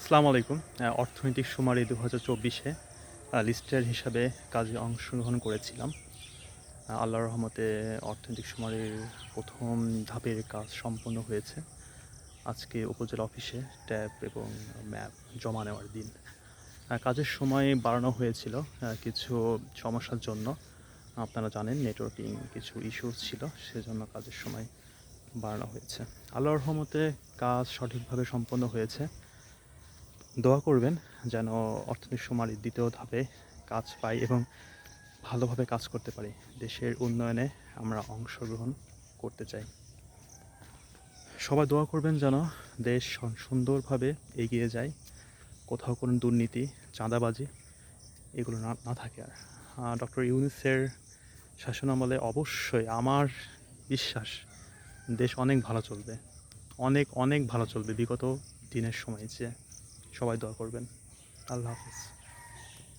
আসসালামু আলাইকুম। অর্থনৈতিক শুমারি ২০২৪-এ লিস্টার হিসাবে কাজে অংশগ্রহণ করেছিলাম। আল্লাহর রহমতে অর্থনৈতিক শুমারির ১ম ধাপের কাজ সম্পন্ন হয়েছে। আজকে উপজেলা অফিসে ট্যাব এবং ম্যাপ জমা নেওয়ার দিন। কাজের সময় বাড়ানো হয়েছিল কিছু সমস্যার জন্য। আপনারা জানেন নেটওয়ার্কিং কিছু ইস্যু ছিল, সেজন্য কাজের সময় বাড়ানো হয়েছে। আল্লাহর রহমতে কাজ সঠিকভাবে সম্পন্ন হয়েছে। দোয়া করবেন যেন অর্থনৈতিক শুমারির ২য় ধাপে কাজ পাই এবং ভালোভাবে কাজ করতে পারি। দেশের উন্নয়নে আমরা অংশগ্রহণ করতে চাই। সবাই দোয়া করবেন যেন দেশ সুন্দরভাবে এগিয়ে যায়। কোথাও কোনো দুর্নীতি, চাঁদাবাজি এগুলো না থাকে আর। ডক্টর ইউনূসের শাসনামলে অবশ্যই আমার বিশ্বাস দেশ অনেক ভালো চলবে। অনেক ভালো চলবে বিগত দিনের সময়ের চেয়ে। সবাই দোয়া করবেন। আল্লাহ হাফেজ।